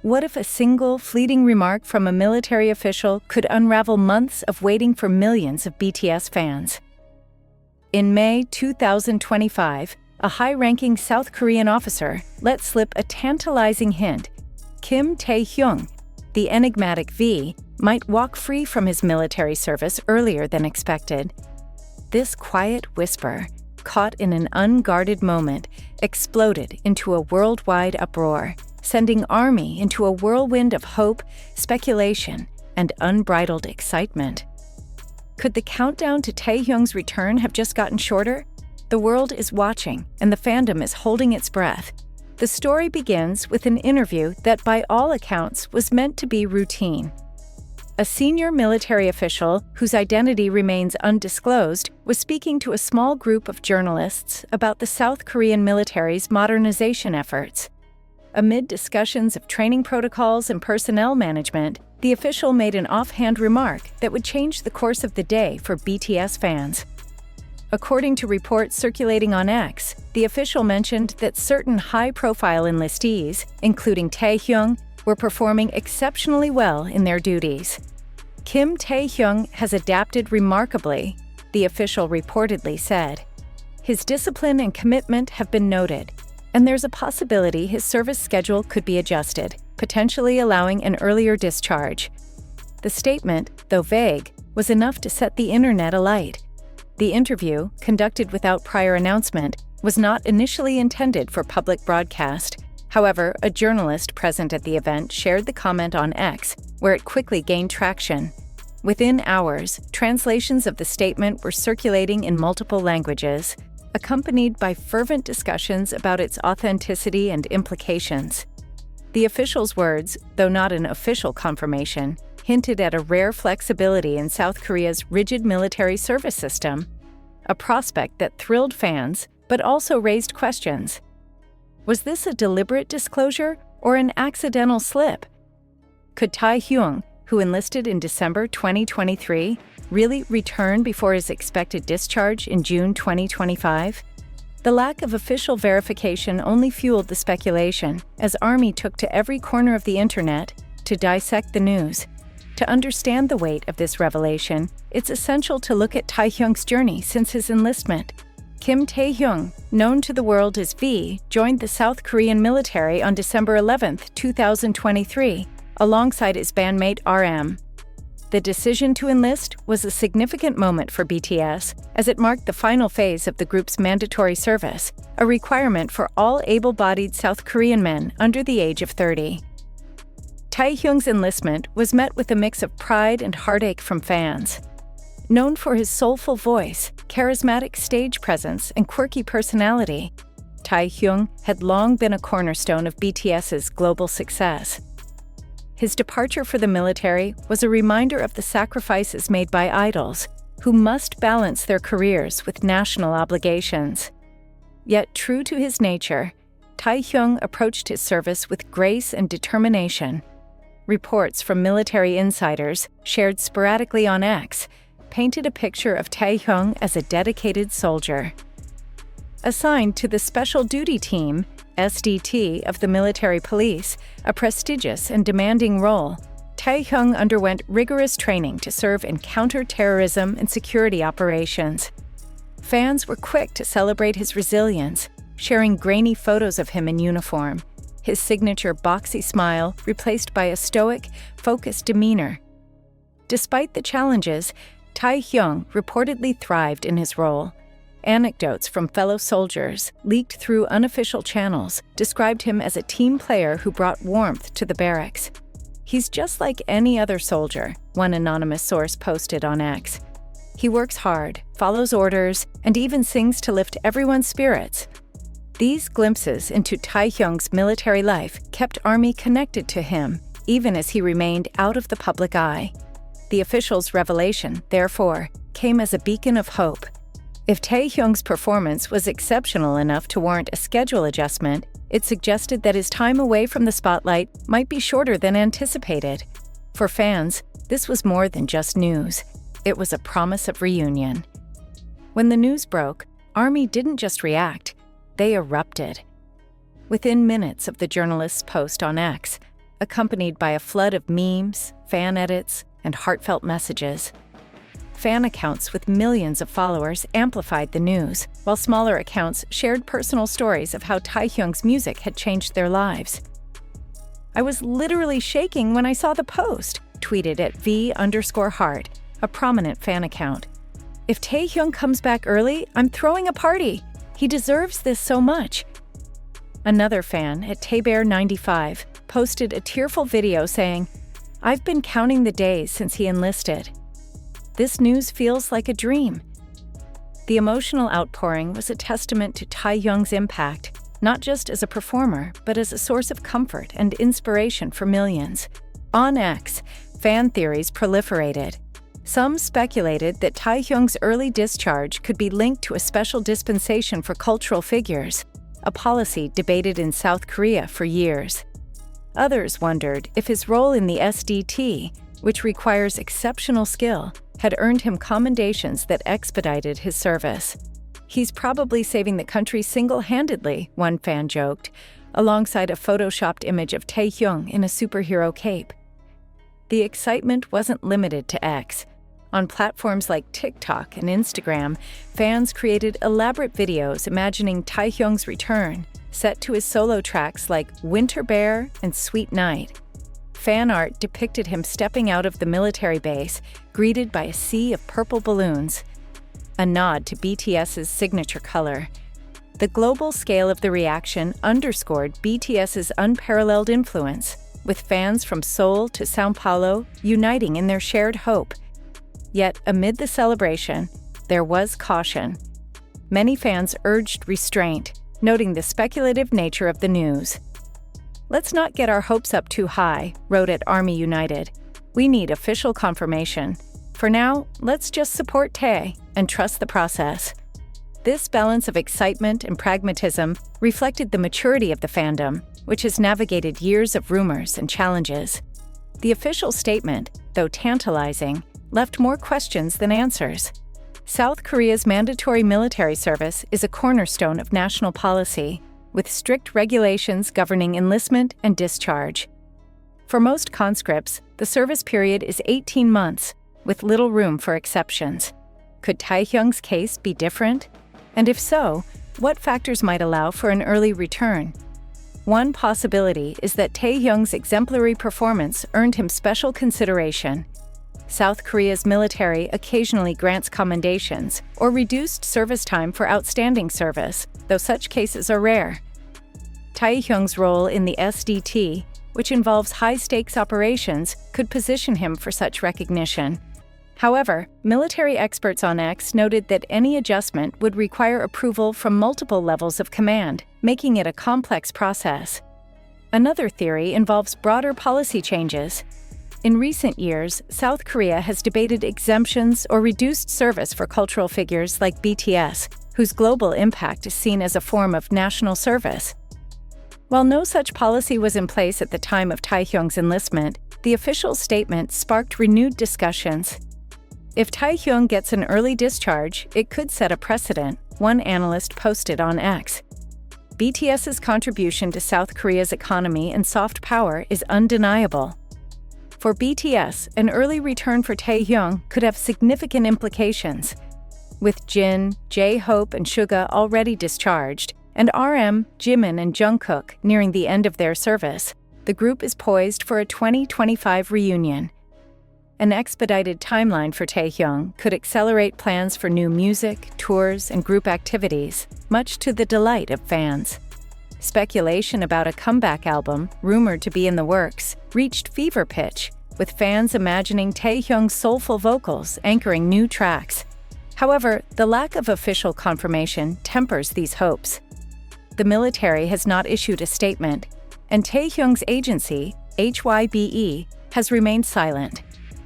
What if a single, fleeting remark from a military official could unravel months of waiting for millions of BTS fans? In May 2025, a high-ranking South Korean officer let slip a tantalizing hint. Kim Taehyung, the enigmatic V, might walk free from his military service earlier than expected. This quiet whisper, caught in an unguarded moment, exploded into a worldwide uproar, sending ARMY into a whirlwind of hope, speculation, and unbridled excitement. Could the countdown to Taehyung's return have just gotten shorter? The world is watching, and the fandom is holding its breath. The story begins with an interview that, by all accounts, was meant to be routine. A senior military official, whose identity remains undisclosed, was speaking to a small group of journalists about the South Korean military's modernization efforts. Amid discussions of training protocols and personnel management, the official made an offhand remark that would change the course of the day for BTS fans. According to reports circulating on X, the official mentioned that certain high-profile enlistees, including Taehyung, were performing exceptionally well in their duties. Kim Taehyung has adapted remarkably, the official reportedly said. His discipline and commitment have been noted, and there's a possibility his service schedule could be adjusted, potentially allowing an earlier discharge. The statement, though vague, was enough to set the internet alight. The interview, conducted without prior announcement, was not initially intended for public broadcast. However, a journalist present at the event shared the comment on X, where it quickly gained traction. Within hours, translations of the statement were circulating in multiple languages, accompanied by fervent discussions about its authenticity and implications. The official's words, though not an official confirmation, hinted at a rare flexibility in South Korea's rigid military service system, a prospect that thrilled fans but also raised questions. Was this a deliberate disclosure or an accidental slip? Could Taehyung, who enlisted in December 2023, really return before his expected discharge in June 2025? The lack of official verification only fueled the speculation, as ARMY took to every corner of the internet to dissect the news. To understand the weight of this revelation, it's essential to look at Taehyung's journey since his enlistment. Kim Taehyung, known to the world as V, joined the South Korean military on December 11, 2023, alongside his bandmate RM. The decision to enlist was a significant moment for BTS, as it marked the final phase of the group's mandatory service, a requirement for all able-bodied South Korean men under the age of 30. Taehyung's enlistment was met with a mix of pride and heartache from fans. Known for his soulful voice, charismatic stage presence, and quirky personality, Taehyung had long been a cornerstone of BTS's global success. His departure for the military was a reminder of the sacrifices made by idols, who must balance their careers with national obligations. Yet, true to his nature, Taehyung approached his service with grace and determination. Reports from military insiders, shared sporadically on X, painted a picture of Taehyung as a dedicated soldier. Assigned to the Special Duty Team, SDT, of the military police, a prestigious and demanding role, Taehyung underwent rigorous training to serve in counter-terrorism and security operations. Fans were quick to celebrate his resilience, sharing grainy photos of him in uniform, his signature boxy smile replaced by a stoic, focused demeanor. Despite the challenges, Taehyung reportedly thrived in his role. Anecdotes from fellow soldiers, leaked through unofficial channels, described him as a team player who brought warmth to the barracks. "He's just like any other soldier," one anonymous source posted on X. "He works hard, follows orders, and even sings to lift everyone's spirits." These glimpses into Taehyung's military life kept ARMY connected to him, even as he remained out of the public eye. The official's revelation, therefore, came as a beacon of hope. If Taehyung's performance was exceptional enough to warrant a schedule adjustment, it suggested that his time away from the spotlight might be shorter than anticipated. For fans, this was more than just news. It was a promise of reunion. When the news broke, ARMY didn't just react, they erupted. Within minutes of the journalist's post on X, accompanied by a flood of memes, fan edits, and heartfelt messages. Fan accounts with millions of followers amplified the news, while smaller accounts shared personal stories of how Taehyung's music had changed their lives. "I was literally shaking when I saw the post," tweeted at V_heart, a prominent fan account. "If Taehyung comes back early, I'm throwing a party. He deserves this so much." Another fan, at Taebear95, posted a tearful video saying, "I've been counting the days since he enlisted. This news feels like a dream." The emotional outpouring was a testament to Taehyung's impact, not just as a performer, but as a source of comfort and inspiration for millions. On X, fan theories proliferated. Some speculated that Taehyung's early discharge could be linked to a special dispensation for cultural figures, a policy debated in South Korea for years. Others wondered if his role in the SDT, which requires exceptional skill, had earned him commendations that expedited his service. "He's probably saving the country single-handedly," one fan joked, alongside a photoshopped image of Taehyung in a superhero cape. The excitement wasn't limited to X. On platforms like TikTok and Instagram, fans created elaborate videos imagining Taehyung's return, set to his solo tracks like Winter Bear and Sweet Night. Fan art depicted him stepping out of the military base, greeted by a sea of purple balloons, a nod to BTS's signature color. The global scale of the reaction underscored BTS's unparalleled influence, with fans from Seoul to São Paulo uniting in their shared hope. Yet, amid the celebration, there was caution. Many fans urged restraint, noting the speculative nature of the news. "Let's not get our hopes up too high," wrote at Army United. "We need official confirmation. For now, let's just support Tae and trust the process." This balance of excitement and pragmatism reflected the maturity of the fandom, which has navigated years of rumors and challenges. The official statement, though tantalizing, left more questions than answers. South Korea's mandatory military service is a cornerstone of national policy, with strict regulations governing enlistment and discharge. For most conscripts, the service period is 18 months, with little room for exceptions. Could Taehyung's case be different? And if so, what factors might allow for an early return? One possibility is that Taehyung's exemplary performance earned him special consideration. South Korea's military occasionally grants commendations or reduced service time for outstanding service, though such cases are rare. Taehyung's role in the SDT, which involves high-stakes operations, could position him for such recognition. However, military experts on X noted that any adjustment would require approval from multiple levels of command, making it a complex process. Another theory involves broader policy changes. In recent years, South Korea has debated exemptions or reduced service for cultural figures like BTS, whose global impact is seen as a form of national service. While no such policy was in place at the time of Taehyung's enlistment, the official statement sparked renewed discussions. If Taehyung gets an early discharge, it could set a precedent, one analyst posted on X. BTS's contribution to South Korea's economy and soft power is undeniable. For BTS, an early return for Taehyung could have significant implications. With Jin, J-Hope, and Suga already discharged, and RM, Jimin, and Jungkook nearing the end of their service, the group is poised for a 2025 reunion. An expedited timeline for Taehyung could accelerate plans for new music, tours, and group activities, much to the delight of fans. Speculation about a comeback album, rumored to be in the works, reached fever pitch, with fans imagining Taehyung's soulful vocals anchoring new tracks. However, the lack of official confirmation tempers these hopes. The military has not issued a statement, and Taehyung's agency, HYBE, has remained silent,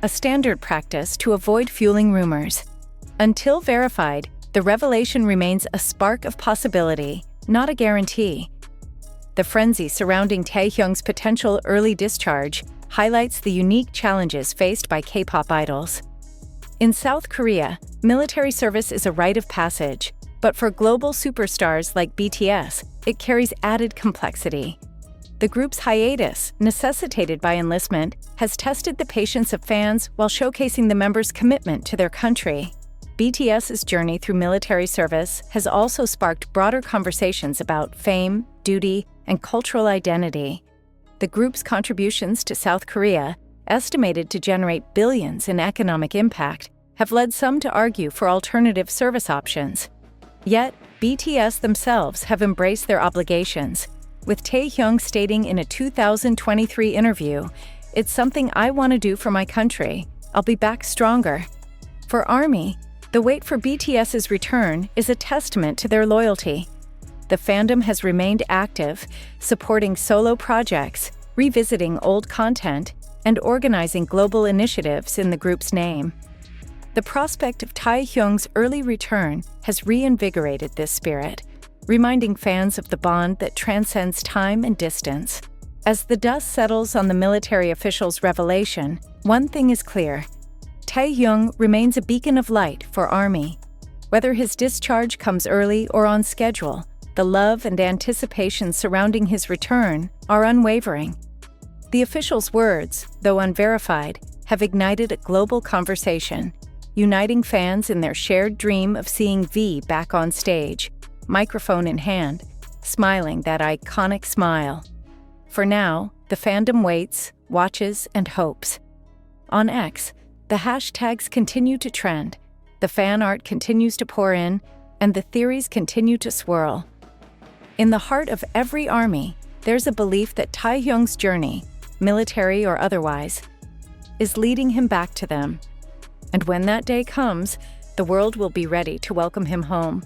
a standard practice to avoid fueling rumors. Until verified, the revelation remains a spark of possibility, not a guarantee. The frenzy surrounding Taehyung's potential early discharge highlights the unique challenges faced by K-pop idols. In South Korea, military service is a rite of passage, but for global superstars like BTS, it carries added complexity. The group's hiatus, necessitated by enlistment, has tested the patience of fans while showcasing the members' commitment to their country. BTS's journey through military service has also sparked broader conversations about fame, duty, and cultural identity. The group's contributions to South Korea, estimated to generate billions in economic impact, have led some to argue for alternative service options. Yet, BTS themselves have embraced their obligations, with Taehyung stating in a 2023 interview, "It's something I want to do for my country. I'll be back stronger." For ARMY, the wait for BTS's return is a testament to their loyalty. The fandom has remained active, supporting solo projects, revisiting old content, and organizing global initiatives in the group's name. The prospect of Taehyung's early return has reinvigorated this spirit, reminding fans of the bond that transcends time and distance. As the dust settles on the military official's revelation, one thing is clear: Taehyung remains a beacon of light for ARMY. Whether his discharge comes early or on schedule, the love and anticipation surrounding his return are unwavering. The official's words, though unverified, have ignited a global conversation, uniting fans in their shared dream of seeing V back on stage, microphone in hand, smiling that iconic smile. For now, the fandom waits, watches, and hopes. On X, the hashtags continue to trend, the fan art continues to pour in, and the theories continue to swirl. In the heart of every ARMY, there's a belief that Taehyung's journey, military or otherwise, is leading him back to them. And when that day comes, the world will be ready to welcome him home.